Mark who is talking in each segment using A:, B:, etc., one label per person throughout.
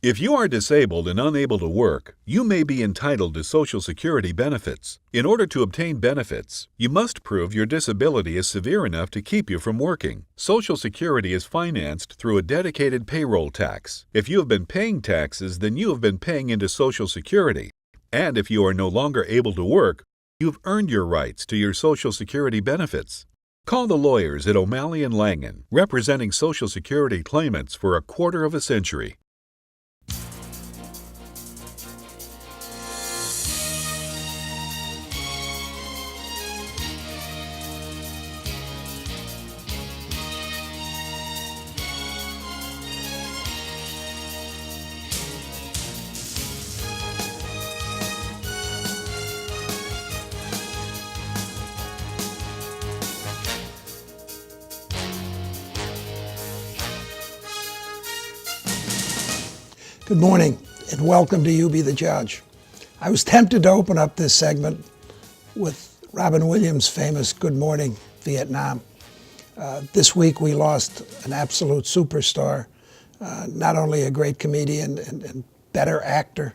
A: If you are disabled and unable to work, you may be entitled to Social Security benefits. In order to obtain benefits, you must prove your disability is severe enough to keep you from working. Social Security is financed through a dedicated payroll tax. If you have been paying taxes, then you have been paying into Social Security. And if you are no longer able to work, you've earned your rights to your Social Security benefits. Call the lawyers at O'Malley & Langen, representing Social Security claimants for a quarter of a century.
B: Good morning and welcome to You Be the Judge. I was tempted to open up this segment with Robin Williams' famous Good Morning Vietnam. This week we lost an absolute superstar, not only a great comedian and better actor,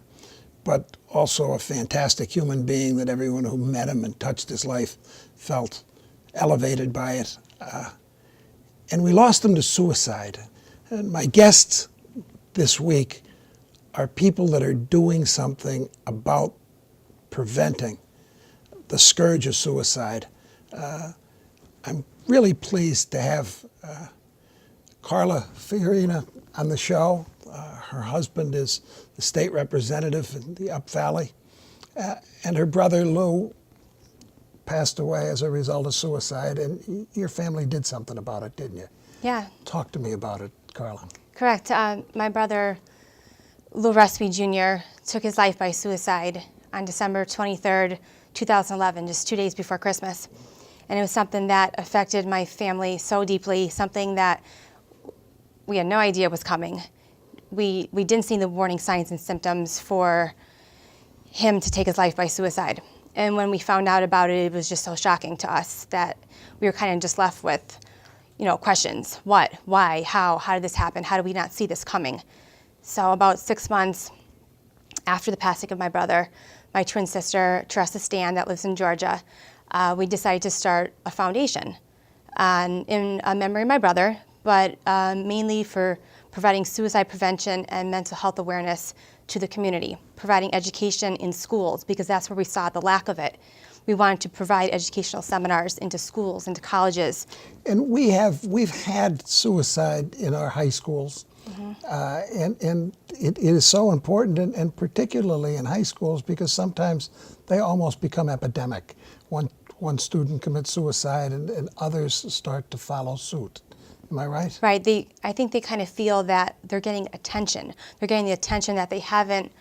B: but also a fantastic human being that everyone who met him and touched his life felt elevated by it. And we lost him to suicide. And my guests this week are people that are doing something about preventing the scourge of suicide. I'm really pleased to have Carla Fiorina on the show. Her husband is the state representative in the Up Valley, and her brother Lou passed away as a result of suicide, and your family did something about it, didn't you?
C: Yeah.
B: Talk to me about it, Carla.
C: Correct. My brother, LouRuspijrfoundation Jr., took his life by suicide on December 23rd, 2011, just 2 days before Christmas. And it was something that affected my family so deeply, something that we had no idea was coming. We didn't see the warning signs and symptoms for him to take his life by suicide. And when we found out about it, it was just so shocking to us that we were kind of just left with, questions. What? Why? How? How did this happen? How did we not see this coming? So about 6 months after the passing of my brother, my twin sister, Teresa Stan, that lives in Georgia, we decided to start a foundation in memory of my brother, but mainly for providing suicide prevention and mental health awareness to the community, providing education in schools, because that's where we saw the lack of it. We wanted to provide educational seminars into schools, into colleges.
B: And we've had suicide in our high schools. Mm-hmm. And it is so important, and particularly in high schools, because sometimes they almost become epidemic. One student commits suicide and others start to follow suit. Am I right?
C: Right. I think they kind of feel that they're getting attention. They're getting the attention that they haven't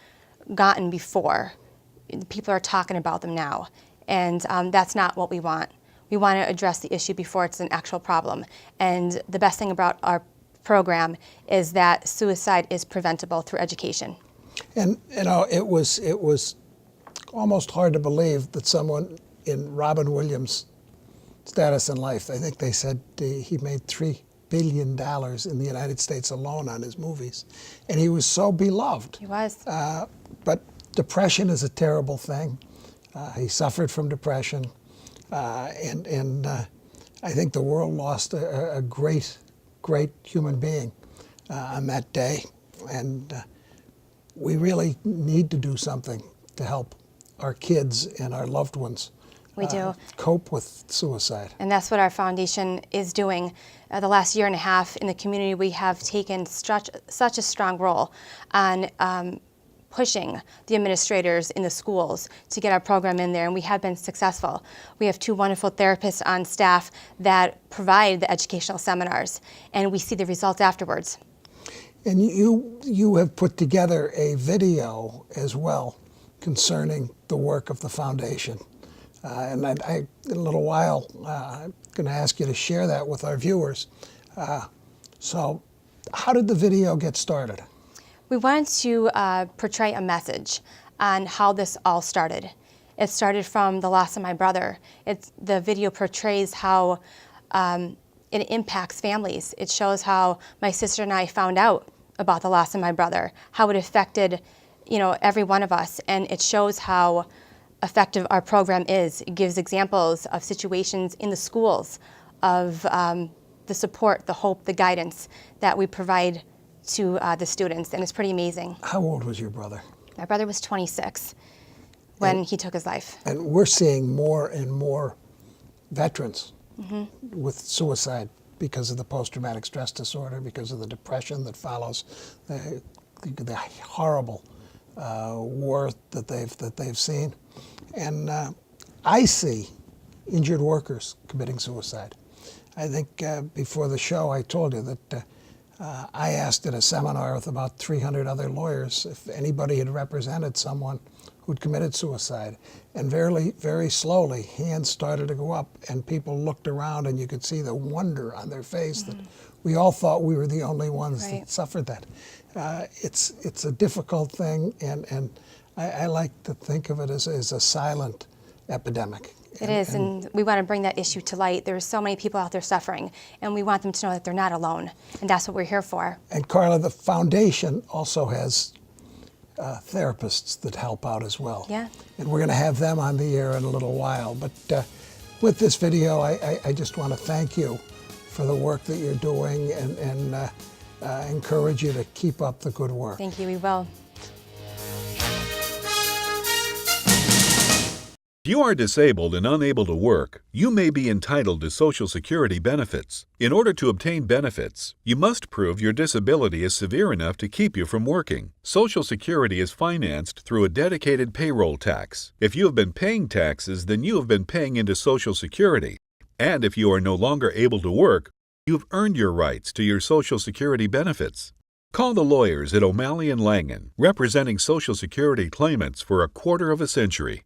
C: gotten before. People are talking about them now. And that's not what we want. We want to address the issue before it's an actual problem. And the best thing about our program is that suicide is preventable through education. And
B: it was almost hard to believe that someone in Robin Williams' status in life, I think they said he made $3 billion in the United States alone on his movies, and he was so beloved.
C: He was.
B: But depression is a terrible thing. He suffered from depression, and I think the world lost a great human being on that day, and we really need to do something to help our kids and our loved ones cope with suicide.
C: And that's what our foundation is doing. The last year and a half in the community, we have taken such a strong role on pushing the administrators in the schools to get our program in there, and we have been successful. We have 2 wonderful therapists on staff that provide the educational seminars, and we see the results afterwards.
B: And you have put together a video as well concerning the work of the foundation. And I in a little while, I'm going to ask you to share that with our viewers. So how did the video get started?
C: We wanted to portray a message on how this all started. It started from the loss of my brother. The video portrays how it impacts families. It shows how my sister and I found out about the loss of my brother, how it affected, every one of us, and it shows how effective our program is. It gives examples of situations in the schools of the support, the hope, the guidance that we provide to the students, and it's pretty amazing.
B: How old was your brother?
C: My brother was 26 when he took his life.
B: And we're seeing more and more veterans with suicide because of the post-traumatic stress disorder, because of the depression that follows the horrible war that they've seen. And I see injured workers committing suicide. I think before the show I told you that I asked at a seminar with about 300 other lawyers if anybody had represented someone who'd committed suicide. And very slowly, hands started to go up, and people looked around, and you could see the wonder on their face that we all thought we were the only ones that suffered that. It's a difficult thing, and I like to think of it as a silent epidemic.
C: It is, and we want to bring that issue to light. There's so many people out there suffering, and we want them to know that they're not alone, and that's what we're here for. And
B: Carla, the foundation also has therapists that help out as well.
C: Yeah.
B: And we're going to have them on the air in a little while. But with this video, I just want to thank you for the work that you're doing and encourage you to keep up the good work.
C: Thank you, we will.
A: If you are disabled and unable to work, you may be entitled to Social Security benefits. In order to obtain benefits, you must prove your disability is severe enough to keep you from working. Social Security is financed through a dedicated payroll tax. If you have been paying taxes, then you have been paying into Social Security. And if you are no longer able to work, you've earned your rights to your Social Security benefits. Call the lawyers at O'Malley & Langen, representing Social Security claimants for a quarter of a century.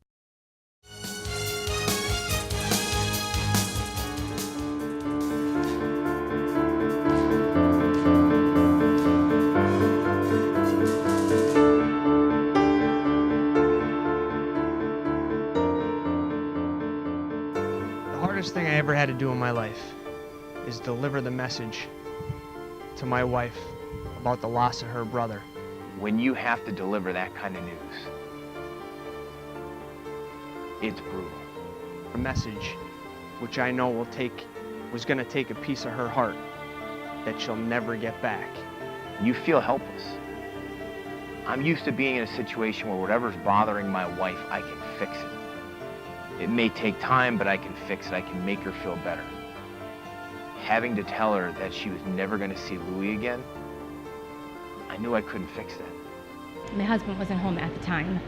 D: The hardest thing I ever had to do in my life is deliver the message to my wife about the loss of her brother.
E: When you have to deliver that kind of news, it's brutal.
D: A message which I know was going to take a piece of her heart that she'll never get back.
E: You feel helpless. I'm used to being in a situation where whatever's bothering my wife, I can fix it. It may take time, but I can fix it. I can make her feel better. Having to tell her that she was never going to see Louie again, I knew I couldn't fix that.
C: My husband wasn't home at the time.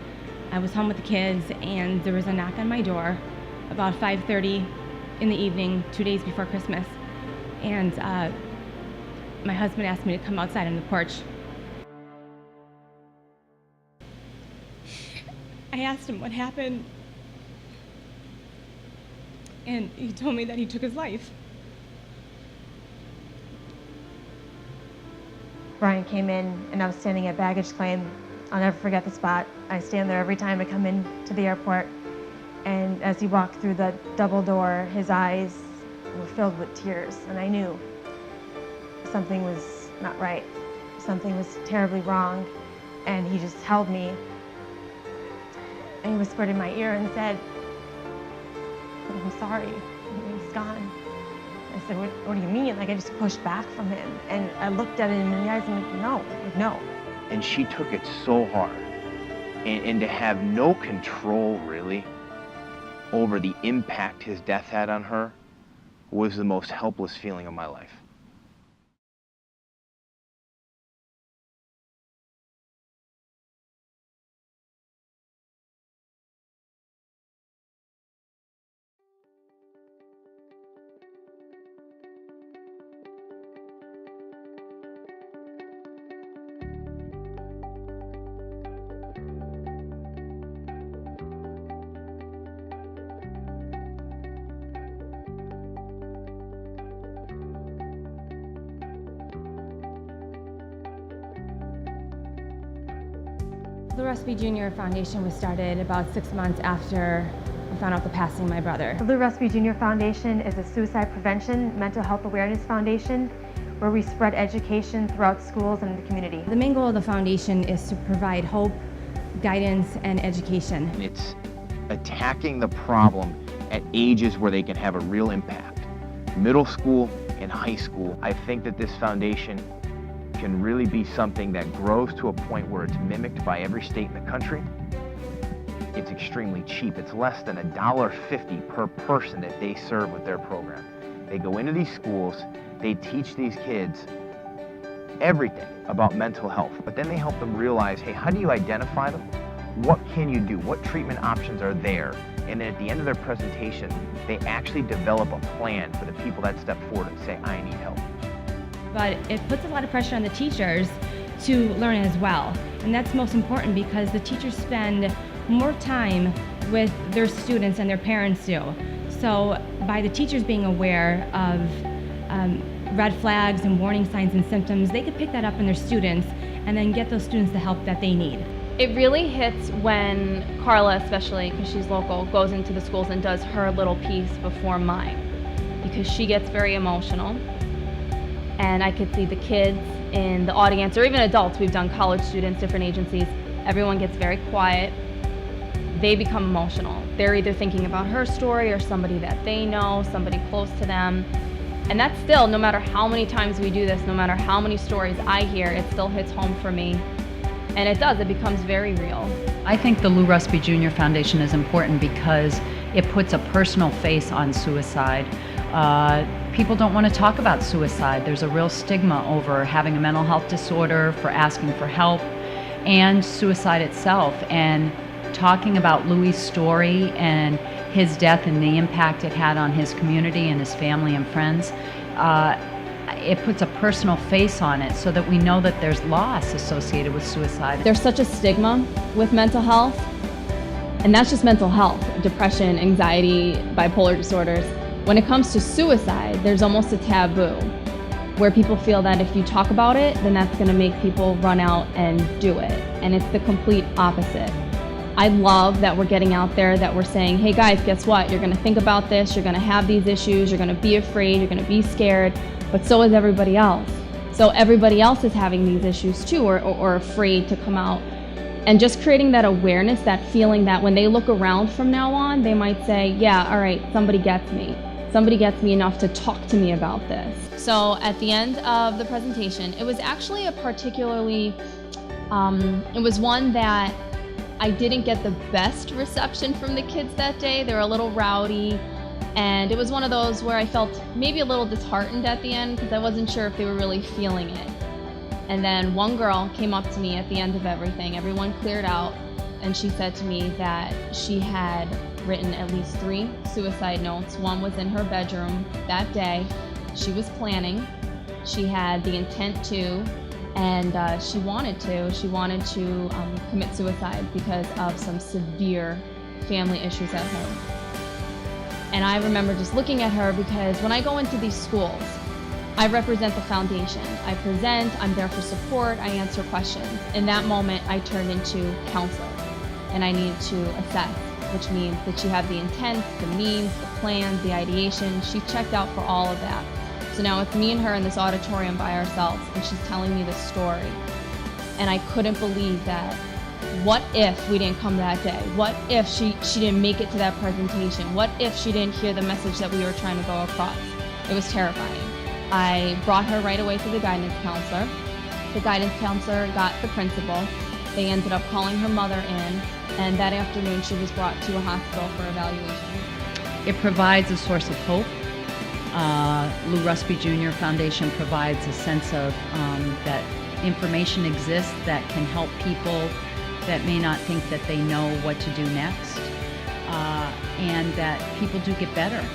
C: I was home with the kids, and there was a knock on my door about 5:30 in the evening, 2 days before Christmas. And my husband asked me to come outside on the porch. I asked him what happened, and he told me that he took his life.
F: Brian came in, and I was standing at baggage claim. I'll never forget the spot. I stand there every time I come in to the airport, and as he walked through the double door, his eyes were filled with tears, and I knew something was not right. Something was terribly wrong, and he just held me, and he whispered in my ear and said, "I'm sorry, he's gone." I said, what do you mean? Like, I just pushed back from him, and I looked at him in the eyes and like, no.
E: And she took it so hard. And to have no control, really, over the impact his death had on her was the most helpless feeling of my life.
C: YBTJLouRuspijrfoundation was started about 6 months after I found out the passing of my brother.
F: The Lou Ruspy Jr. Foundation is a suicide prevention, mental health awareness foundation. where we spread education throughout schools and the community.
C: The main goal of the foundation is to provide hope, guidance, and education.
E: And it's attacking the problem at ages where they can have a real impact. Middle school and high school. I think that this foundation can really be something that grows to a point where it's mimicked by every state in the country. It's extremely cheap. It's less than $1.50 per person that they serve with their program. They go into these schools, they teach these kids everything about mental health, but then they help them realize, hey, how do you identify them? What can you do? What treatment options are there? And then at the end of their presentation, they actually develop a plan for the people that step forward and say, I need help.
C: But it puts a lot of pressure on the teachers to learn as well. And that's most important because the teachers spend more time with their students than their parents do. So by the teachers being aware of red flags and warning signs and symptoms, they could pick that up in their students and then get those students the help that they need.
G: It really hits when Carla, especially because she's local, goes into the schools and does her little piece before mine, because she gets very emotional. And I could see the kids in the audience, or even adults, we've done college students, different agencies, everyone gets very quiet. They become emotional. They're either thinking about her story or somebody that they know, somebody close to them. And that's still, no matter how many times we do this, no matter how many stories I hear, it still hits home for me. And it does, it becomes very real.
H: I think the Lou Rusby Jr. Foundation is important because it puts a personal face on suicide. People don't want to talk about suicide. There's a real stigma over having a mental health disorder, for asking for help, and suicide itself. And talking about Louis' story and his death and the impact it had on his community and his family and friends, it puts a personal face on it so that we know that there's loss associated with suicide.
G: There's such a stigma with mental health, and that's just mental health, depression, anxiety, bipolar disorders. When it comes to suicide, there's almost a taboo where people feel that if you talk about it, then that's going to make people run out and do it. And it's the complete opposite. I love that we're getting out there, that we're saying, hey guys, guess what? You're going to think about this, you're going to have these issues, you're going to be afraid, you're going to be scared, but so is everybody else. So everybody else is having these issues too, or afraid to come out. And just creating that awareness, that feeling that when they look around from now on, they might say, yeah, all right, somebody gets me. Somebody gets me enough to talk to me about this. So at the end of the presentation, it was actually a particularly, it was one that I didn't get the best reception from the kids that day. They were a little rowdy, and it was one of those where I felt maybe a little disheartened at the end because I wasn't sure if they were really feeling it. And then one girl came up to me at the end of everything. Everyone cleared out, and she said to me that she had written at least 3 suicide notes. One was in her bedroom that day. She was planning. She had the intent to, and she wanted to commit suicide because of some severe family issues at home. And I remember just looking at her, because when I go into these schools, I represent the foundation. I present, I'm there for support, I answer questions. In that moment, I turned into counselor, and I needed to assess, which means that you have the intent, the means, the plans, the ideation. She checked out for all of that. So now it's me and her in this auditorium by ourselves, and she's telling me this story. And I couldn't believe that. What if we didn't come that day? What if she didn't make it to that presentation? What if she didn't hear the message that we were trying to go across? It was terrifying. I brought her right away to the guidance counselor. The guidance counselor got the principal. They ended up calling her mother in, and that afternoon she was brought to a hospital for evaluation.
H: It provides a source of hope. Lou Rusby Jr. Foundation provides a sense of that information exists that can help people that may not think that they know what to do next, and that people do get better.